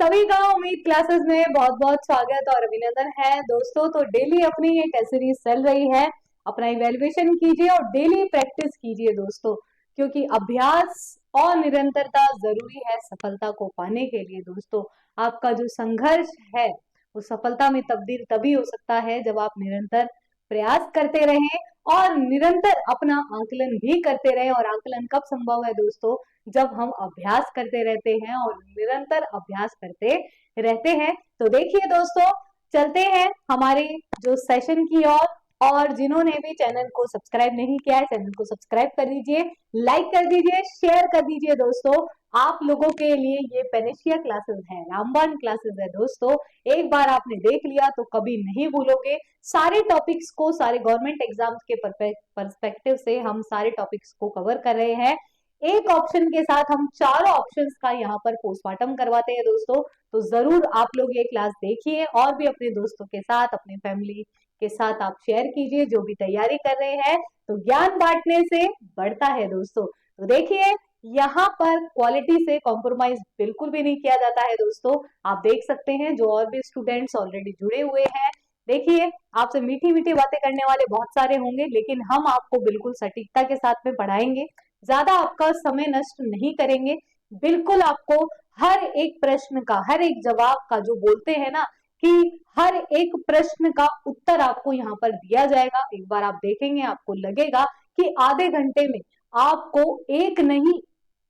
सभी का उम्मीद क्लासेस में बहुत बहुत स्वागत और अभिनंदन है दोस्तों। तो डेली अपनी ये टेस्ट सीरीज चल रही है, अपना इवेल्युएशन कीजिए और डेली प्रैक्टिस कीजिए दोस्तों, क्योंकि अभ्यास और निरंतरता जरूरी है सफलता को पाने के लिए। दोस्तों, आपका जो संघर्ष है वो सफलता में तब्दील तभी हो सकता है जब आप निरंतर प्रयास करते रहें और निरंतर अपना आंकलन भी करते रहें। और आंकलन कब संभव है दोस्तों? जब हम अभ्यास करते रहते हैं और निरंतर अभ्यास करते रहते हैं। तो देखिए दोस्तों, चलते हैं हमारे जो सेशन की ओर। और जिन्होंने भी चैनल को सब्सक्राइब नहीं किया है, चैनल को सब्सक्राइब कर दीजिए, लाइक कर दीजिए, शेयर कर दीजिए। दोस्तों, आप लोगों के लिए ये पेनिशिया क्लासेस है, रामबाण क्लासेस है दोस्तों। एक बार आपने देख लिया तो कभी नहीं भूलोगे। सारे टॉपिक्स को, सारे गवर्नमेंट एग्जाम्स के परस्पेक्टिव से हम सारे टॉपिक्स को कवर कर रहे हैं। एक ऑप्शन के साथ हम चारों ऑप्शंस का यहाँ पर पोस्टमार्टम करवाते हैं दोस्तों। तो जरूर आप लोग ये क्लास देखिए और भी अपने दोस्तों के साथ, अपने फैमिली के साथ आप शेयर कीजिए जो भी तैयारी कर रहे हैं। तो ज्ञान बांटने से बढ़ता है दोस्तों। तो देखिए, यहाँ पर क्वालिटी से कॉम्प्रोमाइज बिल्कुल भी नहीं किया जाता है दोस्तों। आप देख सकते हैं जो और भी स्टूडेंट्स ऑलरेडी जुड़े हुए हैं। देखिए, आपसे मीठी मीठी बातें करने वाले बहुत सारे होंगे, लेकिन हम आपको बिल्कुल सटीकता के साथ में पढ़ाएंगे, ज्यादा आपका समय नष्ट नहीं करेंगे। बिल्कुल आपको हर एक प्रश्न का, हर एक जवाब का, जो बोलते हैं ना कि हर एक प्रश्न का उत्तर आपको यहाँ पर दिया जाएगा। एक बार आप देखेंगे आपको लगेगा कि आधे घंटे में आपको एक नहीं,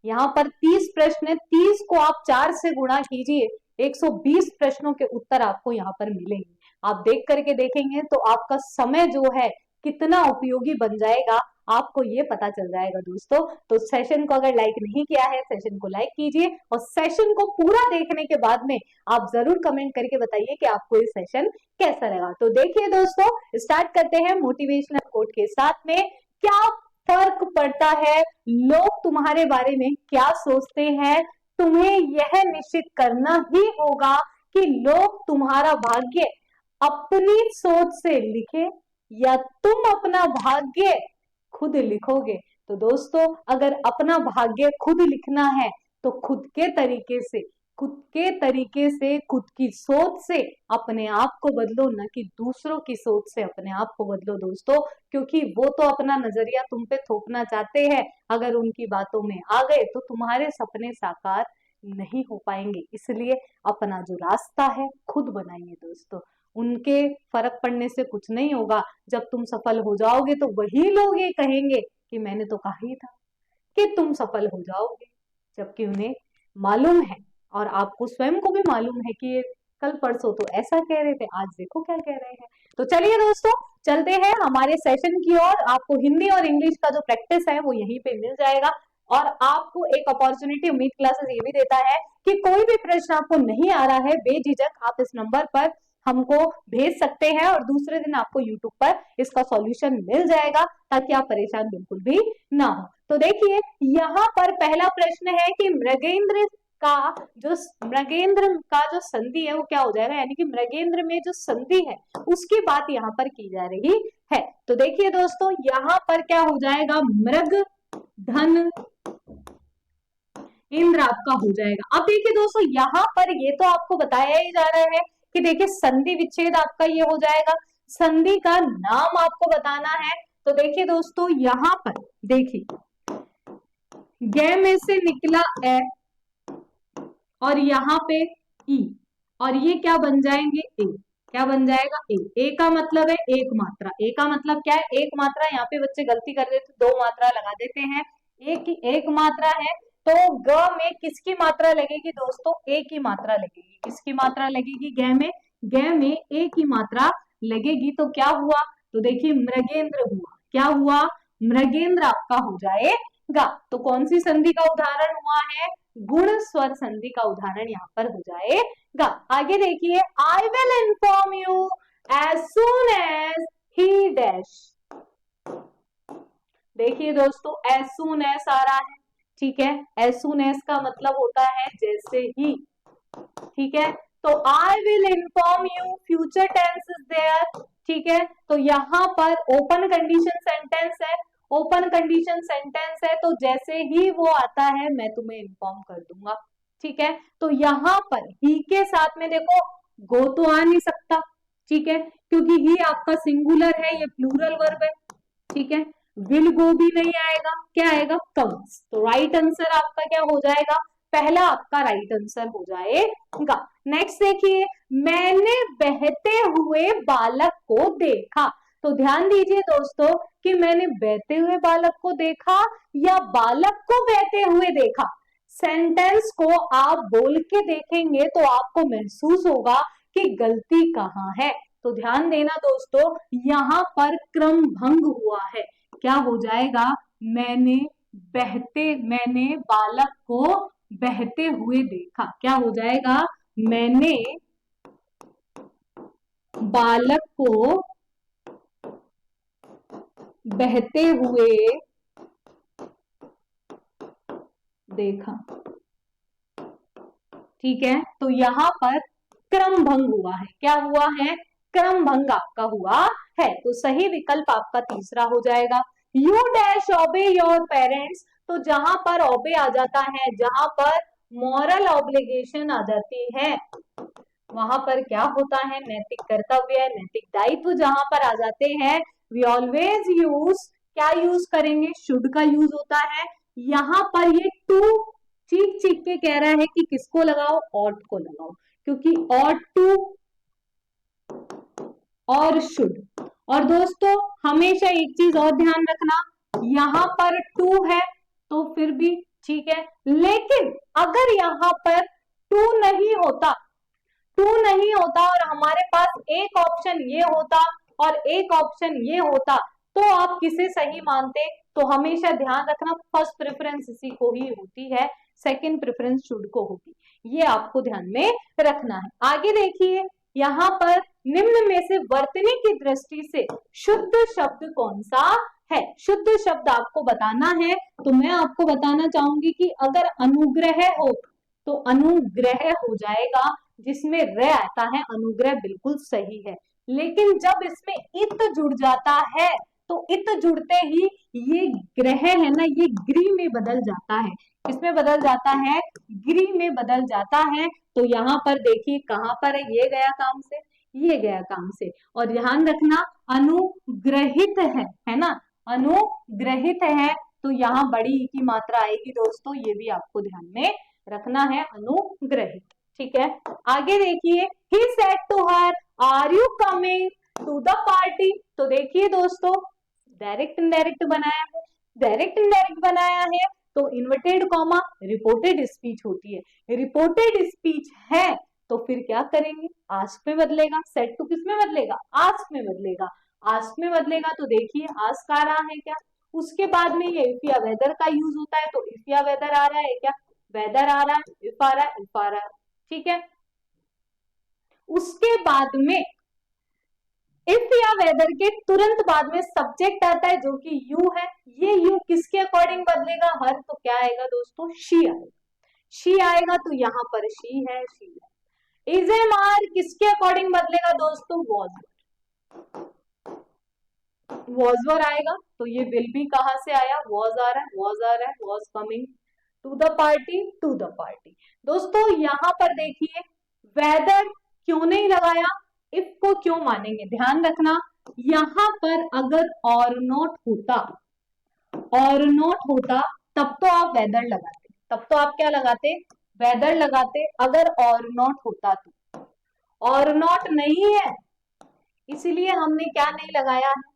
यहाँ पर 30 प्रश्न है, 30 को आप 4 से गुणा कीजिए, 120 प्रश्नों के उत्तर आपको यहाँ पर मिलेंगे। आप देख करके देखेंगे तो आपका समय जो है कितना उपयोगी बन जाएगा, आपको ये पता चल जाएगा दोस्तों। तो सेशन को अगर लाइक नहीं किया है, सेशन को लाइक कीजिए और सेशन को पूरा देखने के बाद में आप जरूर कमेंट करके बताइए कि आपको ये सेशन कैसा लगा। तो देखिए दोस्तों, स्टार्ट करते हैं मोटिवेशनल कोट के साथ में। क्या फर्क पड़ता है लोग तुम्हारे बारे में क्या सोचते हैं, तुम्हें यह निश्चित करना ही होगा कि लोग तुम्हारा भाग्य अपनी सोच से लिखे या तुम अपना भाग्य खुद लिखोगे। तो दोस्तों, अगर अपना भाग्य खुद लिखना है तो खुद के तरीके से, खुद की सोच से अपने आप को बदलो, न कि दूसरों की सोच से अपने आप को बदलो दोस्तों। क्योंकि वो तो अपना नजरिया तुम पे थोपना चाहते हैं, अगर उनकी बातों में आ गए तो तुम्हारे सपने साकार नहीं हो पाएंगे। इसलिए अपना जो रास्ता है खुद बनाइए दोस्तों। उनके फर्क पड़ने से कुछ नहीं होगा। जब तुम सफल हो जाओगे तो वही लोग ये कहेंगे कि मैंने तो कहा ही था कि तुम सफल हो जाओगे, जबकि उन्हें मालूम है और आपको स्वयं को भी मालूम है कि ये कल परसों तो ऐसा कह रहे थे, आज देखो क्या कह रहे हैं। तो चलिए दोस्तों, चलते हैं हमारे सेशन की ओर। आपको हिंदी और इंग्लिश का जो प्रैक्टिस है वो यहीं पे मिल जाएगा। और आपको एक अपॉर्चुनिटी उम्मीद क्लासेस ये भी देता है कि कोई भी प्रश्न आपको नहीं आ रहा है, बेझिझक आप इस नंबर पर हमको भेज सकते हैं और दूसरे दिन आपको यूट्यूब पर इसका सॉल्यूशन मिल जाएगा, ताकि आप परेशान बिल्कुल भी ना हो। तो देखिए, यहाँ पर पहला प्रश्न है कि मृगेंद्र का जो संधि है वो क्या हो जाएगा, यानी कि मृगेंद्र में जो संधि है उसकी बात यहाँ पर की जा रही है। तो देखिए दोस्तों, यहाँ पर क्या हो जाएगा, मृग धन इंद्र आपका हो जाएगा। अब देखिए दोस्तों, यहाँ पर ये तो आपको बताया ही जा रहा है कि देखिए संधि विच्छेद आपका ये हो जाएगा, संधि का नाम आपको बताना है। तो देखिए दोस्तों, यहाँ पर देखिए ग में से निकला ए और यहाँ पे ई, और ये क्या बन जाएंगे, ए। क्या बन जाएगा, ए। ए का मतलब है एक मात्रा। ए का मतलब क्या है, एक मात्रा। यहाँ पे बच्चे गलती कर देते, दो मात्रा लगा देते हैं। एक मात्रा है तो ग में किसकी मात्रा लगेगी दोस्तों, ए की मात्रा लगेगी। किसकी मात्रा लगेगी, ग में, ग में ए की मात्रा लगेगी। तो क्या हुआ, तो देखिए मृगेंद्र हुआ। क्या हुआ, मृगेंद्र आपका हो जाएगा। तो कौन सी संधि का उदाहरण हुआ है, गुण स्वर संधि का उदाहरण यहाँ पर हो जाएगा। आगे देखिए, I will inform you as soon as he dash. देखिए दोस्तों, एज सून एज आ रहा है, ठीक है। एज सून एज का मतलब होता है जैसे ही, ठीक है। तो I will inform you, future tense is there, ठीक है। तो यहाँ पर ओपन कंडीशन सेंटेंस है, ओपन कंडीशन सेंटेंस है, तो जैसे ही वो आता है मैं तुम्हें इन्फॉर्म कर दूंगा। ठीक है। तो यहां पर ही के साथ में देखो गो तो आ नहीं सकता, ठीक है, क्योंकि ही आपका सिंगुलर है, ये प्लूरल वर्ब है, ठीक है। विल गो भी नहीं आएगा, क्या आएगा, कम्स। तो राइट आंसर आपका क्या हो जाएगा, पहला आपका राइट आंसर हो जाएगा। नेक्स्ट देखिए, मैंने बहते हुए बालक को देखा। तो ध्यान दीजिए दोस्तों कि मैंने बहते हुए बालक को देखा या बालक को बहते हुए देखा। सेंटेंस को आप बोल के देखेंगे तो आपको महसूस होगा कि गलती कहाँ है। तो ध्यान देना दोस्तों, यहां पर क्रम भंग हुआ है। क्या हो जाएगा, मैंने बालक को बहते हुए देखा। क्या हो जाएगा, मैंने बालक को बहते हुए देखा, ठीक है। तो यहां पर क्रम भंग हुआ है। क्या हुआ है, क्रम भंग आपका हुआ है। तो सही विकल्प आपका तीसरा हो जाएगा। यू डैश ओबे योर पेरेंट्स। तो जहां पर ओबे आ जाता है, जहां पर मॉरल ऑब्लिगेशन आ जाती है, वहां पर क्या होता है, नैतिक कर्तव्य, नैतिक दायित्व जहां पर आ जाते हैं, वी ऑलवेज यूज, क्या यूज करेंगे, शुड का यूज होता है। यहां पर ये टू चीख चीख के कह रहा है कि किसको लगाओ, ऑट को लगाओ, क्योंकि ऑट टू और शुड। और दोस्तों हमेशा एक चीज और ध्यान रखना, यहां पर टू है तो फिर भी ठीक है, लेकिन अगर यहां पर टू नहीं होता, और हमारे पास एक ऑप्शन ये होता और एक ऑप्शन ये होता, तो आप किसे सही मानते। तो हमेशा ध्यान रखना, फर्स्ट प्रेफरेंस इसी को ही होती है, सेकंड प्रेफरेंस शुड को होगी, ये आपको ध्यान में रखना है। आगे देखिए, यहाँ पर निम्न में से वर्तनी की दृष्टि से शुद्ध शब्द कौन सा है। शुद्ध शब्द आपको बताना है, तो मैं आपको बताना चाहूंगी कि अगर अनुग्रह हो तो अनुग्रह हो जाएगा, जिसमें र आता है, अनुग्रह बिल्कुल सही है। लेकिन जब इसमें इत जुड़ जाता है, तो इत जुड़ते ही ये ग्रह है ना, ये गृह में बदल जाता है। किसमें बदल जाता है, गृह में बदल जाता है। तो यहाँ पर देखिए कहां पर है, ये गया काम से, ये गया काम से। और ध्यान रखना अनुग्रहित है ना, अनुग्रहित है, तो यहाँ बड़ी ई की मात्रा आएगी दोस्तों, ये भी आपको ध्यान में रखना है, अनुग्रहित, ठीक है। आगे देखिए, he said to her, are you coming to the party। तो देखिए दोस्तों, डायरेक्ट इनडायरेक्ट बनाया है, डायरेक्ट इनडायरेक्ट बनाया है, तो इन्वर्टेड कॉमा रिपोर्टेड स्पीच होती है। रिपोर्टेड स्पीच है तो फिर क्या करेंगे, आस्क में बदलेगा। सेट टू किस में बदलेगा, आस्क में बदलेगा। आस्क में बदलेगा तो देखिए आस्क आ रहा है क्या, उसके बाद में ये इफ या वेदर का यूज होता है, तो इफ या वेदर आ रहा है क्या, वेदर आ रहा है, इफ आ रहा है, इफ आ रहा है, ठीक है। उसके बाद में इफ या वेदर के तुरंत बाद में सब्जेक्ट आता है जो कि यू है। ये यू किसके अकॉर्डिंग बदलेगा, हर, तो क्या आएगा दोस्तों, शी आएगा। शी आएगा तो यहाँ पर शी है, शी है। इज एम आर किसके अकॉर्डिंग बदलेगा दोस्तों, वॉज वर आएगा। तो ये विल भी कहां से आया, वॉज आ रहा है, वॉज आ रहा है, was coming to the party, to the party. दोस्तों यहाँ पर देखिए, वेदर क्यों नहीं लगाया, इफ को क्यों मानेंगे, ध्यान रखना। यहां पर अगर और नॉट होता, और नॉट होता, तब तो आप वेदर लगाते, तब तो आप क्या लगाते, वेदर लगाते। अगर और नॉट होता तो, और नॉट नहीं है, इसीलिए हमने क्या नहीं लगाया है,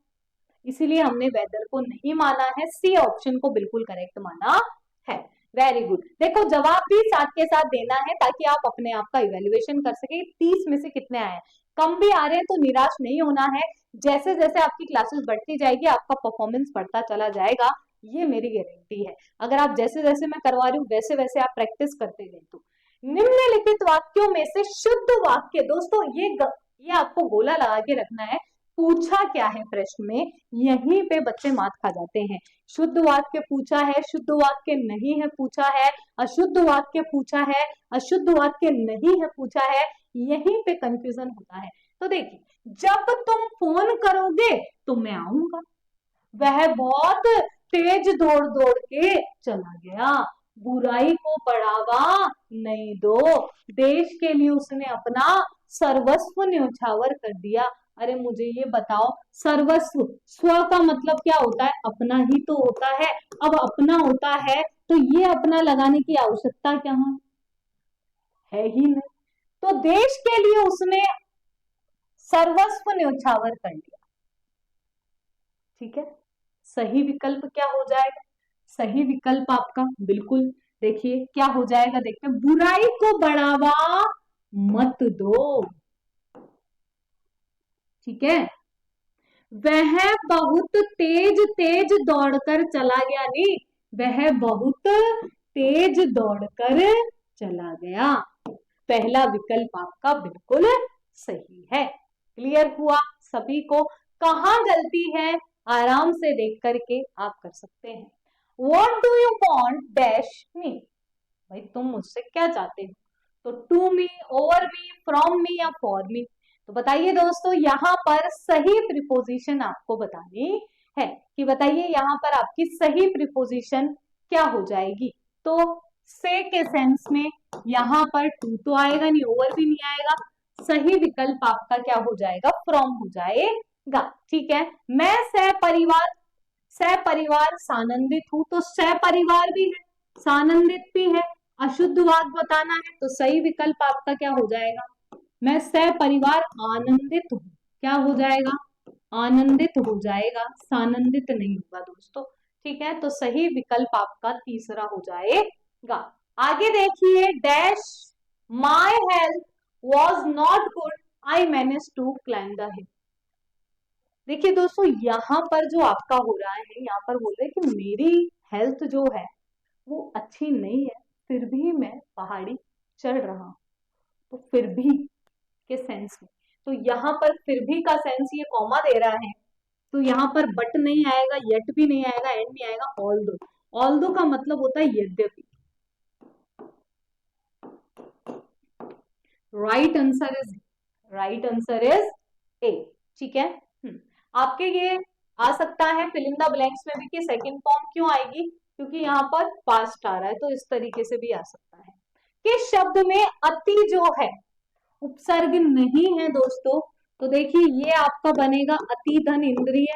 इसीलिए हमने वेदर को नहीं माना है, सी ऑप्शन को बिल्कुल करेक्ट माना है। Very good. देखो जवाब भी साथ के साथ देना है ताकि आप अपने आप का इवेल्युएशन कर सके 30 में से कितने आए हैं। कम भी आ रहे हैं तो निराश नहीं होना है, जैसे जैसे आपकी क्लासेस बढ़ती जाएगी आपका परफॉर्मेंस बढ़ता चला जाएगा, ये मेरी गारंटी है। अगर आप जैसे जैसे मैं करवा रही हूँ वैसे वैसे आप प्रैक्टिस करते गए तो। निम्नलिखित वाक्यों में से शुद्ध वाक्य, दोस्तों ये आपको गोला लगा के रखना है, पूछा क्या है प्रश्न में, यहीं पे बच्चे मात खा जाते हैं। शुद्ध वाक्य पूछा है, शुद्ध वाक्य नहीं है पूछा है, अशुद्ध वाक्य पूछा है, अशुद्ध वाक्य नहीं है पूछा है, यहीं पे कंफ्यूजन होता है। तो देखिए, जब तुम फोन करोगे तो मैं आऊंगा, वह बहुत तेज दौड़ दौड़ के चला गया। बुराई को बढ़ावा नहीं दो। देश के लिए उसने अपना सर्वस्व न्योछावर कर दिया। अरे मुझे ये बताओ, सर्वस्व, स्व का मतलब क्या होता है? अपना ही तो होता है। अब अपना होता है तो ये अपना लगाने की आवश्यकता क्या है ही नहीं। तो देश के लिए उसने सर्वस्व न्योछावर कर दिया। ठीक है, सही विकल्प क्या हो जाएगा? सही विकल्प आपका बिल्कुल, देखिए क्या हो जाएगा, देखते हैं, बुराई को बढ़ावा मत दो। ठीक है, वह बहुत तेज तेज दौड़कर चला गया, नहीं, वह बहुत तेज दौड़कर चला गया। पहला विकल्प आपका बिल्कुल सही है। क्लियर हुआ सभी को? कहाँ गलती है आराम से देख करके आप कर सकते हैं। What do you want dash me? भाई तुम मुझसे क्या चाहते हो? तो to me, over me, from me या फॉर मी? तो बताइए दोस्तों, यहाँ पर सही प्रीपोजिशन आपको बतानी है कि बताइए यहाँ पर आपकी सही प्रीपोजिशन क्या हो जाएगी। तो से के सेंस में यहाँ पर टू तो आएगा नहीं, ओवर भी नहीं आएगा। सही विकल्प आपका क्या हो जाएगा? फ्रॉम हो जाएगा। ठीक है, मैं सपरिवार सानंदित हूं, तो सपरिवार भी है, सानंदित भी है। अशुद्ध वाक्य बताना है तो सही विकल्प आपका क्या हो जाएगा? मैं सपरिवार आनंदित हूं, क्या हो जाएगा? आनंदित हो जाएगा, सानंदित नहीं होगा दोस्तों। ठीक है, तो सही विकल्प आपका तीसरा हो जाएगा। आगे देखिए, dash my health was not good, I manage to climb the hill. देखिए दोस्तों, यहाँ पर जो आपका हो रहा है, यहाँ पर बोल रहे हैं कि मेरी हेल्थ जो है वो अच्छी नहीं है, फिर भी मैं पहाड़ी चढ़ रहा हूं। तो फिर भी के सेंस में, तो यहाँ पर फिर भी का सेंस ये कॉमा दे रहा है, तो यहाँ पर बट नहीं आएगा, येट भी नहीं आएगा, एंड नहीं आएगा, ऑल्दो। ऑल्दो का मतलब होता है यद्यपि। Right answer is a. ठीक है, आपके ये आ सकता है फिल इन द ब्लैंक्स में भी कि सेकंड फॉर्म क्यों आएगी, क्योंकि यहाँ पर पास्ट आ रहा है, तो इस तरीके से भी आ सकता है कि शब्द में अति जो है उपसर्ग नहीं है दोस्तों। तो देखिए ये आपका बनेगा अति धन इंद्रिय।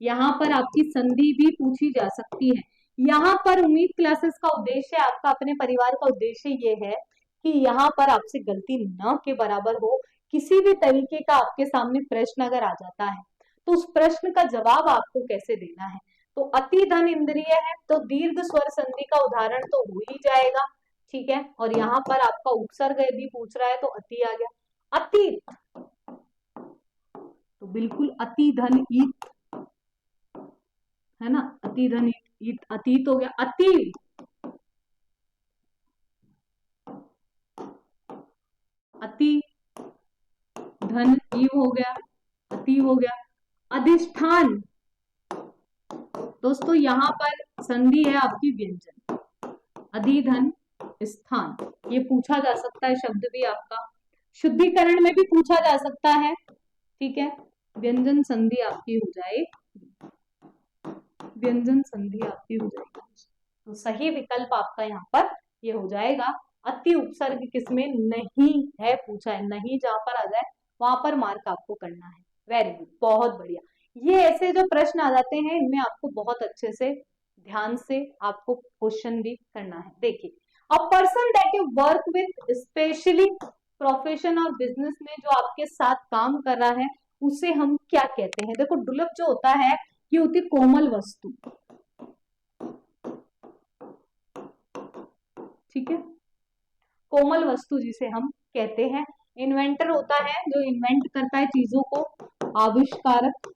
यहाँ पर आपकी संधि भी पूछी जा सकती है। यहाँ पर उम्मीद क्लासेस का उद्देश्य, आपका अपने परिवार का उद्देश्य ये है कि यहाँ पर आपसे गलती न के बराबर हो। किसी भी तरीके का आपके सामने प्रश्न अगर आ जाता है तो उस प्रश्न का जवाब आपको कैसे देना है। तो अति धन इंद्रिय है तो दीर्घ स्वर संधि का उदाहरण तो हो ही जाएगा। ठीक है, और यहाँ पर आपका उपसर्ग यदि पूछ रहा है तो अति आ गया। अतीत, तो बिल्कुल अति धन ईत है ना, अति धन ईत, अतीत हो गया। अति, अति धन ईव हो गया, अति हो गया। अधिष्ठान, दोस्तों यहाँ पर संधि है आपकी व्यंजन, अधिधन स्थान, ये पूछा जा सकता है शब्द भी आपका। शुद्धिकरण में भी पूछा जा सकता है। ठीक है, व्यंजन संधि आपकी हो जाए, व्यंजन संधि आपकी हो जाएगी। तो सही विकल्प आपका यहाँ पर ये हो जाएगा। अति उपसर्ग किसमें नहीं है पूछा है, नहीं जहां पर आ जाए वहां पर मार्क आपको करना है। वेरी गुड, बहुत बढ़िया। ये ऐसे जो प्रश्न आ जाते हैं इनमें आपको बहुत अच्छे से ध्यान से आपको क्वेश्चन भी करना है। देखिए, a person that you work with, specially profession और बिजनेस में जो आपके साथ काम कर रहा है उसे हम क्या कहते हैं? देखो डुलप जो होता है ये होती कोमल वस्तु। ठीक है, कोमल वस्तु जिसे हम कहते हैं। इन्वेंटर होता है जो इन्वेंट करता है चीजों को। आविष्कारक,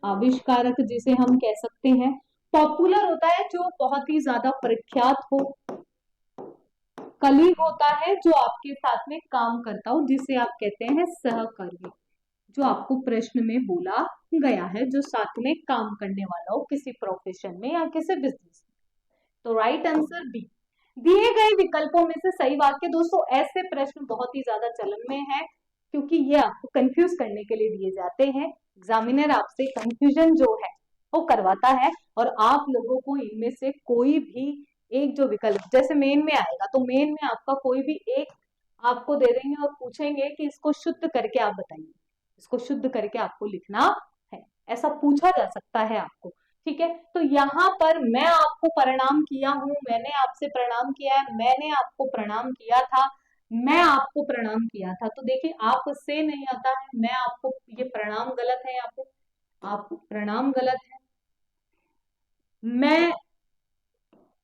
आविष्कारक जिसे हम कह सकते हैं। पॉपुलर होता है जो बहुत ही ज्यादा प्रख्यात हो। कलीग होता है जो आपके साथ में काम करता हो, जिसे आप कहते हैं सहकर्मी, जो आपको प्रश्न में बोला गया है, जो साथ में काम करने वाला हो किसी प्रोफेशन में या किसी बिजनेस में। तो राइट आंसर बी। दिए गए विकल्पों में से सही वाक्य, दोस्तों ऐसे प्रश्न बहुत ही ज्यादा चलन में है क्योंकि ये आपको कंफ्यूज करने के लिए दिए जाते हैं। एग्जामिनर आपसे कंफ्यूजन जो है वो करवाता है। और आप लोगों को इनमें से कोई भी एक जो विकल्प, जैसे मेन में आएगा तो मेन में आपका कोई भी एक आपको दे देंगे और पूछेंगे कि इसको शुद्ध करके आप बताइए, इसको शुद्ध करके आपको लिखना है, ऐसा पूछा जा सकता है आपको। ठीक है, तो यहाँ पर मैं आपको प्रणाम किया हूँ, मैंने आपसे प्रणाम किया है, मैंने आपको प्रणाम किया था, मैं आपको प्रणाम किया था। तो देखिए आपसे नहीं आता है, मैं आपको, ये प्रणाम गलत है, आप प्रणाम गलत है,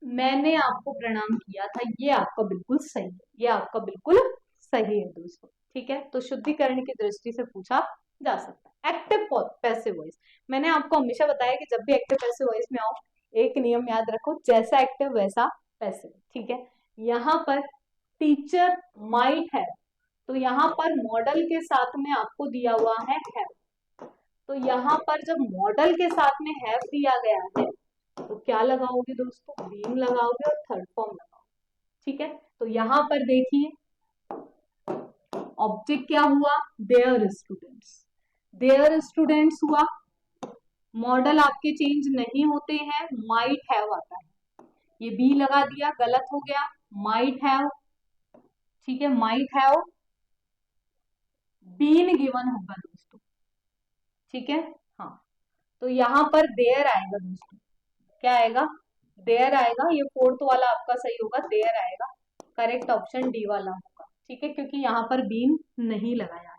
मैंने आपको प्रणाम किया था, ये आपका बिल्कुल सही है, ये आपका बिल्कुल सही है दोस्तों। ठीक है, तो शुद्धिकरण की दृष्टि से पूछा जा सकता है। एक्टिव पैसिव वॉइस, मैंने आपको हमेशा बताया कि जब भी एक्टिव पैसिव वॉइस में आओ एक नियम याद रखो, जैसा एक्टिव वैसा पैसिव। ठीक है, यहाँ पर टीचर माइट है, तो यहाँ पर मॉडल के साथ में आपको दिया हुआ है हैव, तो यहाँ पर जब मॉडल के साथ में हैव दिया गया है तो क्या लगाओगे दोस्तों, बीइंग लगाओगे और थर्ड फॉर्म लगाओगे। ठीक है, तो यहाँ पर देखिए ऑब्जेक्ट क्या हुआ, देयर स्टूडेंट्स, देयर स्टूडेंट्स हुआ, मॉडल आपके चेंज नहीं होते हैं, माइट हैव आता है, ये बी लगा दिया, गलत हो गया, माइट हैव। ठीक है, माइट हैव बीन गिवन होगा दोस्तों। ठीक है, हाँ, तो यहाँ पर देयर आएगा दोस्तों, क्या आएगा, देयर आएगा, ये फोर्थ वाला आपका सही होगा, देयर आएगा, करेक्ट ऑप्शन डी वाला होगा। ठीक है, क्योंकि यहाँ पर बीन नहीं लगाया है,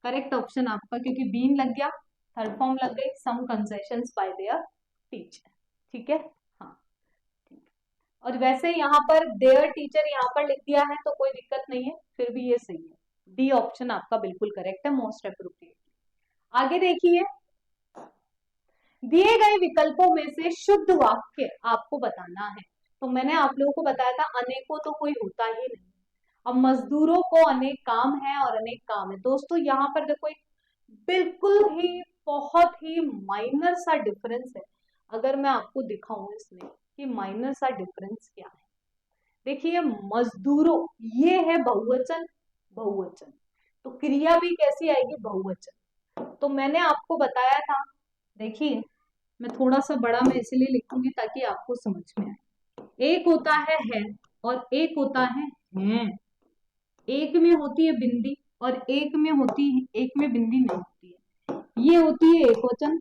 करेक्ट ऑप्शन आपका, क्योंकि बीन लग गया, थर्ड फॉर्म लग गई, सम कंसेशंस बाय देयर टीचर। ठीक है, हाँ, ठीक है। और वैसे यहाँ पर देयर टीचर यहाँ पर लिख दिया है तो कोई दिक्कत नहीं है, फिर भी ये सही है, डी ऑप्शन आपका बिल्कुल करेक्ट है, मोस्ट अप्रोप्रिएट। आगे देखिए, दिए गए विकल्पों में से शुद्ध वाक्य आपको बताना है। तो मैंने आप लोगों को बताया था अनेकों तो कोई होता ही नहीं, अब मजदूरों को अनेक काम है और अनेक काम है। दोस्तों यहाँ पर देखो एक बिल्कुल ही बहुत ही माइनर सा डिफरेंस है, अगर मैं आपको दिखाऊं इसमें कि माइनर सा डिफरेंस क्या है। देखिए मजदूरों, ये है बहुवचन, बहुवचन, तो क्रिया भी कैसी आएगी, बहुवचन। तो मैंने आपको बताया था, देखिए मैं थोड़ा सा बड़ा मैं इसलिए लिखूंगी ताकि आपको समझ में आए। एक होता है और एक होता है हैं, एक में होती है बिंदी और एक में होती है, एक में बिंदी नहीं होती है, ये होती है एक वचन,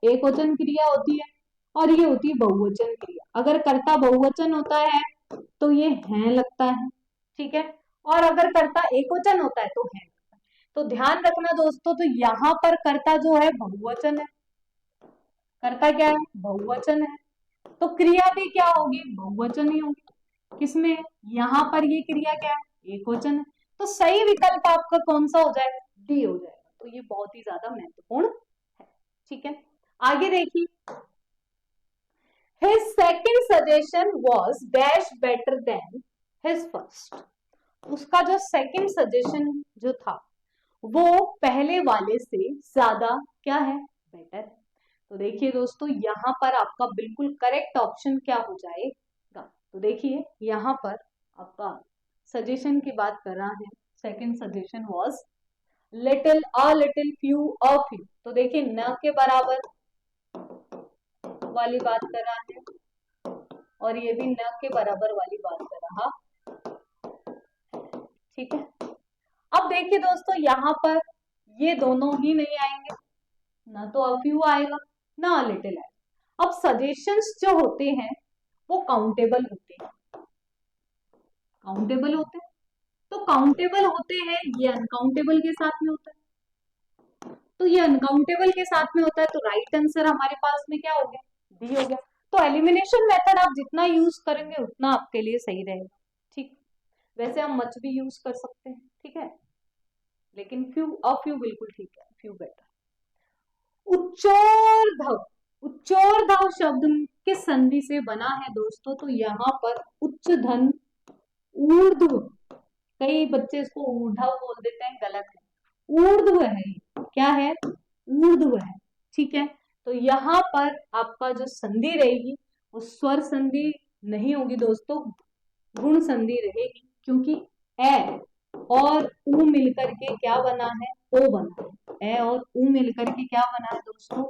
एक वचन क्रिया होती है, और ये होती है बहुवचन क्रिया। अगर कर्ता बहुवचन होता है तो ये हैं लगता है। ठीक है, और अगर कर्ता एक वचन होता है तो है। तो ध्यान रखना दोस्तों, तो यहाँ पर कर्ता जो है बहुवचन है, कर्ता क्या है, बहुवचन है, तो क्रिया भी क्या होगी, बहुवचन ही होगी। किसमें, यहाँ पर ये क्रिया क्या है, एक वचन है, तो सही विकल्प आपका कौन सा हो जाएगा, डी हो जाएगा। तो ये बहुत ही ज्यादा महत्वपूर्ण है। ठीक है, आगे देखिए, his second suggestion was dash better than his first, उसका जो सेकंड सजेशन जो था वो पहले वाले से ज्यादा क्या है, बेटर है। तो देखिए दोस्तों यहाँ पर आपका बिल्कुल करेक्ट ऑप्शन क्या हो जाएगा, तो देखिए यहाँ पर आपका सजेशन की बात कर रहा है, second suggestion was little, a little, few, a few, तो देखिए न के बराबर वाली बात कर रहा है और ये भी न के बराबर वाली बात कर रहा। ठीक है, अब देखिए दोस्तों यहाँ पर ये दोनों ही नहीं आएंगे, ना तो अ फ्यू आएगा ना अ लिटिल आएगा। अब सजेशंस जो होते हैं वो काउंटेबल होते हैं, काउंटेबल होते हैं, तो काउंटेबल होते हैं, ये अनकाउंटेबल के साथ में होता है, तो ये अनकाउंटेबल के साथ में होता है, तो राइट आंसर हमारे पास में क्या हो गया, डी हो गया। तो एलिमिनेशन मेथड आप जितना यूज करेंगे उतना आपके लिए सही रहेगा। ठीक, वैसे हम मच भी यूज कर सकते हैं, ठीक है, लेकिन फ्यू, अ फ्यू बिल्कुल ठीक है, फ्यू बेटर। उच्चोर्धव, उच्चोर्धव शब्द किस संधि से बना है दोस्तों, तो यहाँ पर उच्च धन ऊर्ध्व, कई बच्चे इसको ऊर्धव बोल देते हैं, गलत है, ऊर्ध्व है, क्या है, ऊर्ध्व है। ठीक है, तो यहाँ पर आपका जो संधि रहेगी वो स्वर संधि नहीं होगी दोस्तों, गुण संधि रहेगी, क्योंकि ए और ऊ मिलकर के क्या बना है, ओ बना है, ए और ऊ मिलकर के क्या बना है दोस्तों,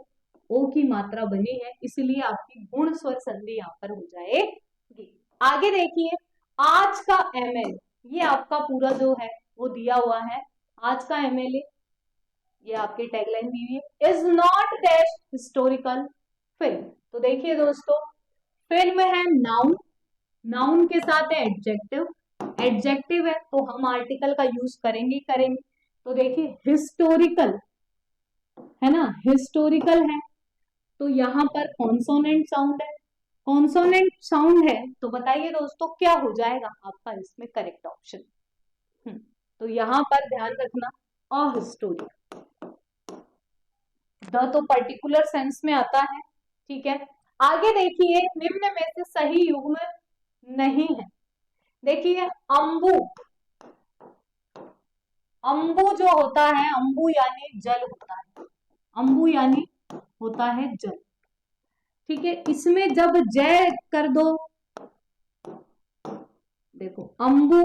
ओ की मात्रा बनी है, इसलिए आपकी गुण स्वर संधि यहाँ पर हो जाएगी। आगे देखिए, आज का एमएल, ये आपका पूरा जो है वो दिया हुआ है। आज का एमएलए, ये आपकी टैगलाइन दी हुई है, is not dash historical film. तो देखिए दोस्तों, फिल्म है नाउन, नाउन के साथ है एडजेक्टिव, एडजेक्टिव है तो हम आर्टिकल का यूज करेंगे करेंगे। तो देखिए हिस्टोरिकल है ना, हिस्टोरिकल है तो यहाँ पर कॉन्सोनेंट साउंड है, कॉन्सोनेंट साउंड है तो बताइए दोस्तों क्या हो जाएगा आपका इसमें करेक्ट ऑप्शन। तो यहाँ पर ध्यान रखना, अहिस्टोरिकल, द तो पर्टिकुलर सेंस में आता है, ठीक है। आगे देखिए, निम्न में से सही युग्म नहीं है। देखिए अंबु, अंबु जो होता है, अंबु यानी जल होता है, अंबु यानी होता है जल, ठीक है। इसमें जब जय कर दो, देखो अंबु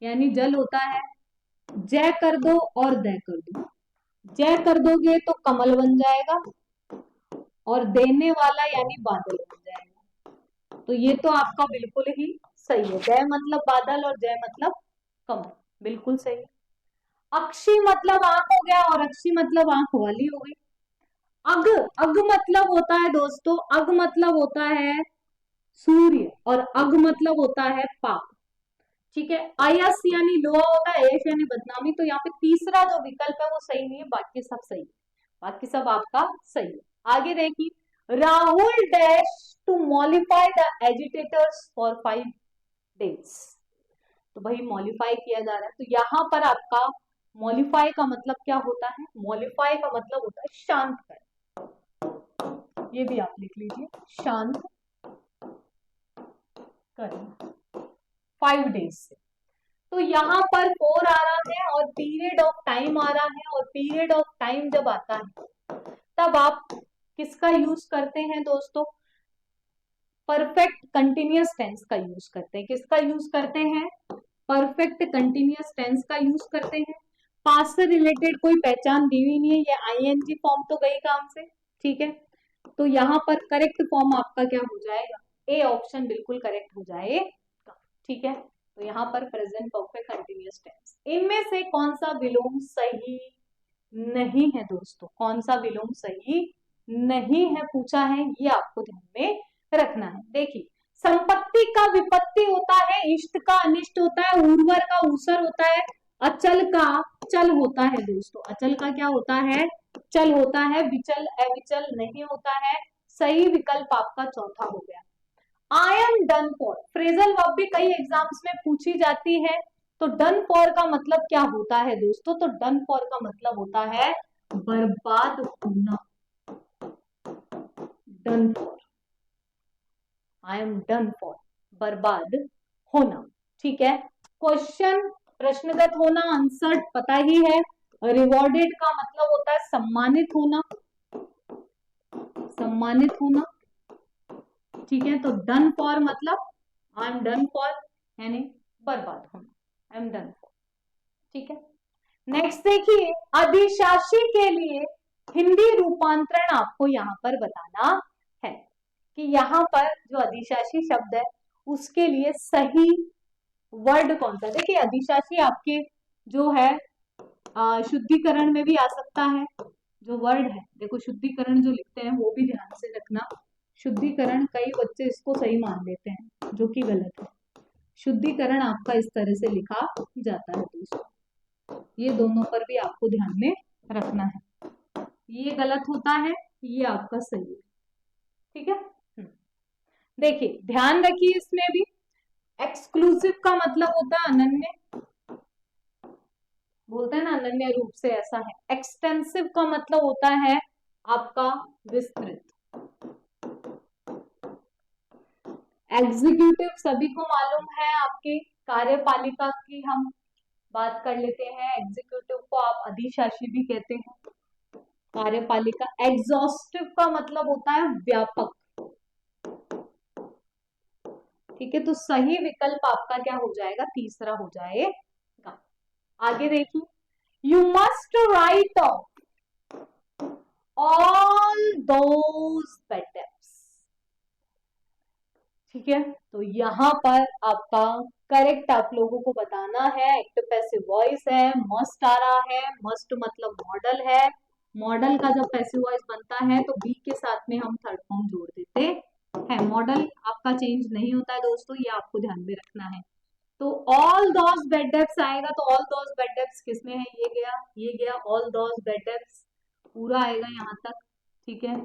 यानी जल होता है, जय कर दो और दय कर दो, जय कर दोगे तो कमल बन जाएगा और देने वाला यानी बादल बन जाएगा। तो ये तो आपका बिल्कुल ही सही है, जय मतलब बादल और जय मतलब कमल, बिल्कुल सही। अक्षी मतलब आंख हो गया और अक्षी मतलब आंख वाली हो गई। अग, अग मतलब होता है दोस्तों, अग मतलब होता है सूर्य और अग मतलब होता है पाप, ठीक है। अयस यानी लोहा होता है, एश यानी बदनामी। तो यहाँ पे तीसरा जो विकल्प है वो सही नहीं है, बाकी सब सही है, बाकी सब आपका सही है। आगे देखिए, Rahul dash to mollify the agitators for 5 days. तो भाई मॉलिफाई किया जा रहा है, तो यहाँ पर आपका मॉलिफाई का मतलब क्या होता है, मॉलिफाई का मतलब होता है शांत कर, ये भी आप लिख लीजिए, शांत करना 5 डेज से। तो यहाँ पर 4 आ रहा है और पीरियड ऑफ टाइम आ रहा है, और पीरियड ऑफ टाइम जब आता है तब आप किसका यूज करते हैं दोस्तों, परफेक्ट कंटिन्यूअस टेंस का यूज करते हैं। किसका यूज करते हैं, परफेक्ट कंटिन्यूअस टेंस का यूज करते हैं। पास्ट से रिलेटेड कोई पहचान दी हुई नहीं है, ये आईएनजी फॉर्म तो गई काम से, ठीक है। तो यहाँ पर करेक्ट फॉर्म आपका क्या हो जाएगा, ए ऑप्शन बिल्कुल करेक्ट हो जाएगा, ठीक है। तो यहाँ पर प्रेजेंट परफेक्ट कंटिन्यूअस टेंस, इनमें से कौन सा विलोम सही नहीं है दोस्तों, कौन सा विलोम सही नहीं है पूछा है, ये आपको ध्यान में रखना है। देखिए, संपत्ति का विपत्ति होता है, इष्ट का अनिष्ट होता है, उर्वर का ऊसर होता है, अचल का चल होता है दोस्तों, अचल का क्या होता है, चल होता है, विचल अविचल नहीं होता है। सही विकल्प आपका चौथा हो गया। I am done for, phrasal verb भी कई एग्जाम्स में पूछी जाती है, तो डन फॉर का मतलब क्या होता है दोस्तों, तो डन फॉर का मतलब होता है बर्बाद होना, done for, I am done for, बर्बाद होना, ठीक है। क्वेश्चन प्रश्नगत होना, आंसर पता ही है। रिवॉर्डेड का मतलब होता है सम्मानित होना, सम्मानित होना, ठीक है। तो डन फॉर मतलब आई एम डन फॉर यानी बर्बाद होना, आई एम डन फॉर, ठीक है। नेक्स्ट देखिए, अधिशासी के लिए हिंदी रूपांतरण आपको यहाँ पर बताना है कि यहाँ पर जो अधिशासी शब्द है उसके लिए सही वर्ड कौन सा। देखिए अधिशासी आपके जो है शुद्धिकरण में भी आ सकता है, जो वर्ड है, देखो शुद्धिकरण जो लिखते हैं वो भी ध्यान से रखना, शुद्धिकरण कई बच्चे इसको सही मान लेते हैं जो कि गलत है। शुद्धिकरण आपका इस तरह से लिखा जाता है दोस्तों, ये दोनों पर भी आपको ध्यान में रखना है, ये गलत होता है, ये आपका सही है, ठीक है। देखिए ध्यान रखिए इसमें भी, एक्सक्लूसिव का मतलब होता है अनन्य, बोलते हैं ना अनन्य रूप से, ऐसा है। एक्सटेंसिव का मतलब होता है आपका विस्तृत। एग्जीक्यूटिव सभी को मालूम है, आपकी कार्यपालिका की हम बात कर लेते हैं, एग्जीक्यूटिव को आप अधिशासी भी कहते हैं, कार्यपालिका। एग्जॉस्टिव का मतलब होता है व्यापक, ठीक है। तो सही विकल्प आपका क्या हो जाएगा, तीसरा हो जाएगा। आगे देखिए, you must write off all those bad debts. ठीक है, तो यहां पर आपका करेक्ट आप लोगों को बताना है। एक्टिव पैसिव वॉइस है, मस्ट आ रहा है, मस्ट मतलब मॉडल है। मॉडल का जब पैसिव वॉइस बनता है तो बी के साथ में हम थर्ड फॉर्म जोड़ देते हैं। मॉडल आपका चेंज नहीं होता है दोस्तों, ये आपको ध्यान में रखना है। तो ऑल दोज बेड डेप्स आएगा, तो ऑल दोज बेड डेप्स किसमें है, ये गया ऑल दोज बेड डेप्स, पूरा आएगा यहाँ तक। ठीक है,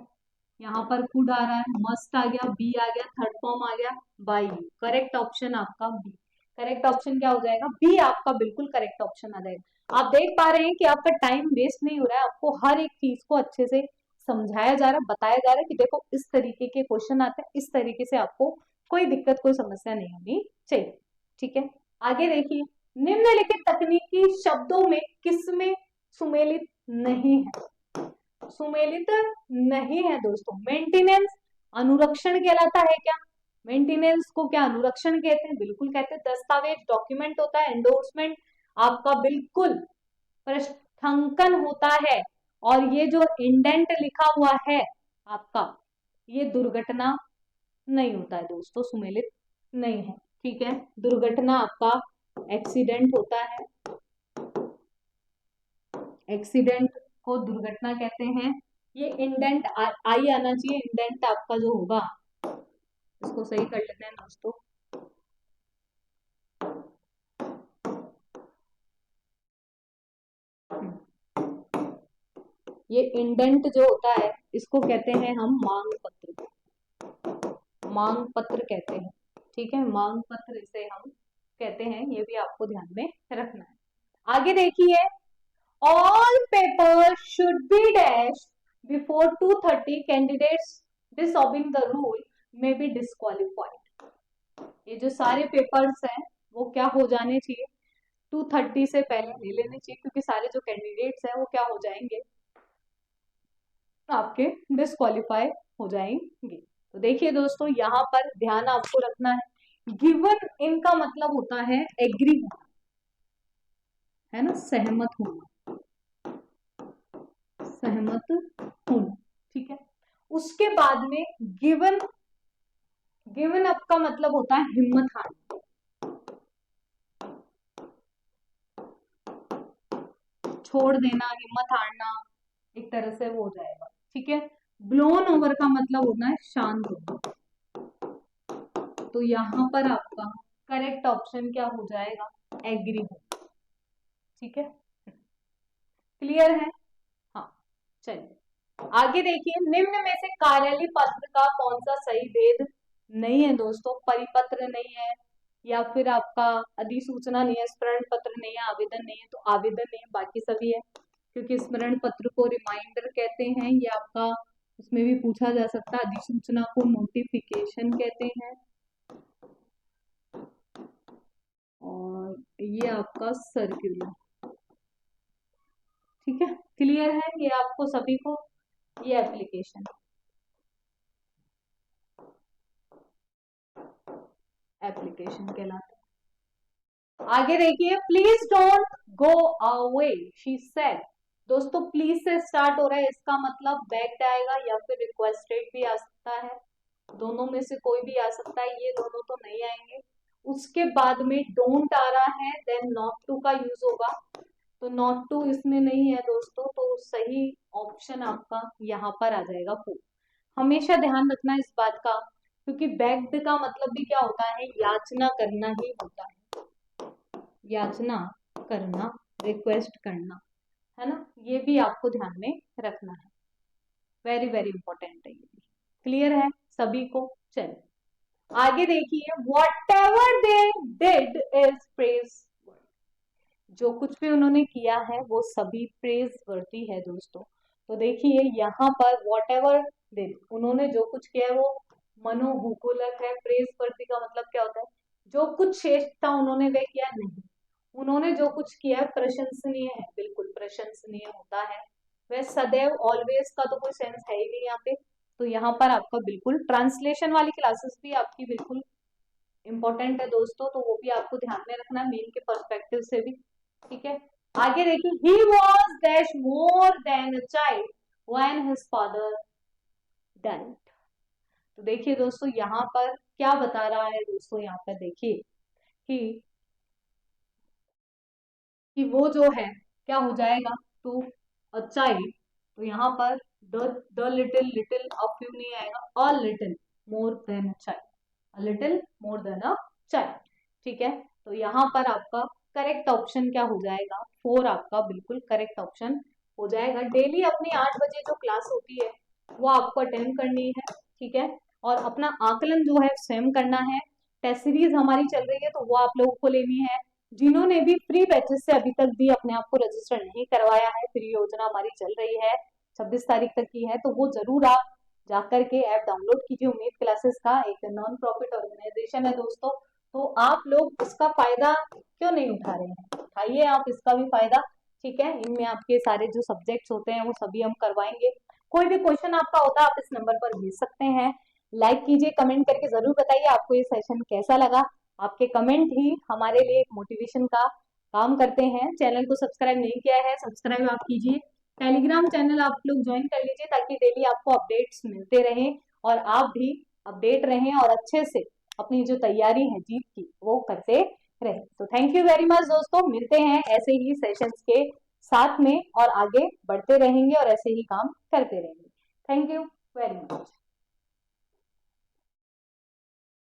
यहाँ पर कुड आ रहा है, मस्ट आ गया, बी आ गया, थर्ड फॉर्म आ गया बाई यू। करेक्ट ऑप्शन आपका बी। करेक्ट ऑप्शन क्या हो जाएगा, बी आपका बिल्कुल करेक्ट ऑप्शन आ जाएगा। आप देख पा रहे हैं कि आपका टाइम वेस्ट नहीं हो रहा है, आपको हर एक चीज को अच्छे से समझाया जा रहा है, बताया जा रहा है कि देखो इस तरीके के क्वेश्चन आते हैं, इस तरीके से आपको कोई दिक्कत कोई समस्या नहीं होनी चाहिए। ठीक है, आगे देखिए, निम्नलिखित तकनीकी शब्दों में किसमें सुमेलित नहीं है। सुमेलित नहीं है दोस्तों। मेंटेनेंस अनुरक्षण कहलाता है क्या, मेंटेनेंस को क्या अनुरक्षण कहते हैं, बिल्कुल कहते हैं। दस्तावेज डॉक्यूमेंट होता है, एंडोर्समेंट आपका बिल्कुल पृष्ठांकन होता है। और ये जो इंडेंट लिखा हुआ है आपका, ये दुर्घटना नहीं होता है दोस्तों, सुमेलित नहीं है। ठीक है, दुर्घटना आपका एक्सीडेंट होता है, एक्सीडेंट को दुर्घटना कहते हैं। ये इंडेंट आई आना चाहिए, इंडेंट आपका जो होगा, इसको सही कर लेते हैं दोस्तों। ये इंडेंट जो होता है इसको कहते हैं हम मांग पत्र, मांग पत्र कहते हैं। ठीक है, मांग पत्र इसे हम कहते हैं, ये भी आपको ध्यान में रखना है। आगे देखिए, all papers should be dashed before 2:30 candidates disobeying the rule may be disqualified। ये जो सारे पेपर्स हैं वो क्या हो जाने चाहिए, 2:30 से पहले ले लेने चाहिए, क्योंकि सारे जो कैंडिडेट्स हैं वो क्या हो जाएंगे, आपके डिस्क्वालीफाई हो जाएंगे। तो देखिए दोस्तों, यहाँ पर ध्यान आपको रखना है, गिवन इनका मतलब होता है एग्री होना, है ना, सहमत होना, सहमत होना। ठीक है, उसके बाद में गिवन, गिवन अप का मतलब होता है हिम्मत हारना, छोड़ देना, हिम्मत हारना, एक तरह से वो हो जाएगा। ठीक है, ब्लोन ओवर का मतलब होता है शांत होना। तो यहां पर आपका करेक्ट ऑप्शन क्या हो जाएगा, एग्री हो। ठीक है, क्लियर है। हाँ, चलिए आगे देखिए, निम्न में से कार्यालय पत्र का कौन सा सही भेद नहीं है दोस्तों। परिपत्र नहीं है, या फिर आपका अधिसूचना नहीं है, स्मरण पत्र नहीं है, आवेदन नहीं है। तो आवेदन नहीं है, बाकी सभी है, क्योंकि स्मरण पत्र को रिमाइंडर कहते हैं, ये आपका उसमें भी पूछा जा सकता है। अधिसूचना को नोटिफिकेशन कहते हैं, और ये आपका सर्क्यूलर। ठीक है, क्लियर है ये आपको सभी को, ये एप्लीकेशन, एप्लीकेशन कहलाता है। आगे देखिए, please don't go away she said. दोस्तों प्लीज से स्टार्ट हो रहा है, इसका मतलब बेग्ड आएगा या फिर रिक्वेस्टेड भी आ सकता है, दोनों में से कोई भी आ सकता है, ये दोनों तो नहीं आएंगे। उसके बाद में डोंट आ रहा है, देन नॉट टू का यूज होगा, तो नॉट टू इसमें नहीं है दोस्तों, तो सही ऑप्शन आपका यहाँ पर आ जाएगा फोर। हमेशा ध्यान रखना इस बात का, क्योंकि बेग्ड का मतलब भी क्या होता है, याचना करना ही होता है, याचना करना, रिक्वेस्ट करना, है ना, ये भी आपको ध्यान में रखना है, वेरी वेरी इंपॉर्टेंट है ये भी। क्लियर है सभी को। चलिए आगे देखिए, what ever they did is praise, जो कुछ भी उन्होंने किया है वो सभी प्रेज वर्दी है दोस्तों। तो देखिए यहाँ पर वॉट एवर डिड, उन्होंने जो कुछ किया है वो मनोहुकुलक है। प्रेज वर्दी का मतलब क्या होता है, जो कुछ श्रेष्ठ था उन्होंने वह किया नहीं, उन्होंने जो कुछ किया है प्रशंसनीय है, बिल्कुल प्रशंसनीय होता है वह। सदैव ऑलवेज का तो कोई सेंस है ही नहीं यहाँ पे, तो यहाँ पर आपका बिल्कुल ट्रांसलेशन वाली क्लासेस भी आपकी बिल्कुल इंपॉर्टेंट है दोस्तों, तो वो भी आपको ध्यान में रखना मेन के पर्सपेक्टिव से भी। ठीक है, आगे देखिए, he was dash more than a child, when his father died. तो देखिए दोस्तों यहाँ पर क्या बता रहा है दोस्तों, यहाँ पर देखिए कि वो जो है क्या हो जाएगा, टू अ चाइल्ड। तो यहाँ पर the little, little of you नहीं आएगा, a little more than a child, a little more than a child. ठीक है, तो यहाँ पर आपका करेक्ट ऑप्शन क्या हो जाएगा, 4 आपका बिल्कुल करेक्ट ऑप्शन हो जाएगा। डेली अपनी 8 बजे जो क्लास होती है वो आपको अटेंड करनी है। ठीक है, और अपना आकलन जो है स्वयं करना है। टेस्ट सीरीज हमारी चल रही है तो वो आप लोगों को लेनी है। जिन्होंने भी फ्री बैचेस से अभी तक भी अपने आप को रजिस्टर नहीं करवाया है, फ्री योजना हमारी चल रही है 26 तारीख तक की है, तो वो जरूर आप जाकर के ऐप डाउनलोड कीजिए। उम्मीद क्लासेस का एक नॉन प्रॉफिट ऑर्गेनाइजेशन है दोस्तों, तो आप लोग इसका फायदा क्यों नहीं उठा रहे हैं, उठाइए आप इसका भी फायदा। ठीक है, इनमें आपके सारे जो सब्जेक्ट्स होते हैं वो सभी हम करवाएंगे। कोई भी क्वेश्चन आपका होता है आप इस नंबर पर भेज सकते हैं। लाइक कीजिए, कमेंट करके जरूर बताइए आपको ये सेशन कैसा लगा। आपके कमेंट ही हमारे लिए एक मोटिवेशन का काम करते हैं। चैनल को सब्सक्राइब नहीं किया है, सब्सक्राइब आप कीजिए। टेलीग्राम चैनल आप लोग ज्वाइन कर लीजिए ताकि डेली आपको अपडेट्स मिलते रहें और आप भी अपडेट रहें और अच्छे से अपनी जो तैयारी है जीत की वो करते रहें। तो थैंक यू वेरी मच दोस्तों, मिलते हैं ऐसे ही सेशंस के साथ में और आगे बढ़ते रहेंगे और ऐसे ही काम करते रहेंगे। Thank you very much.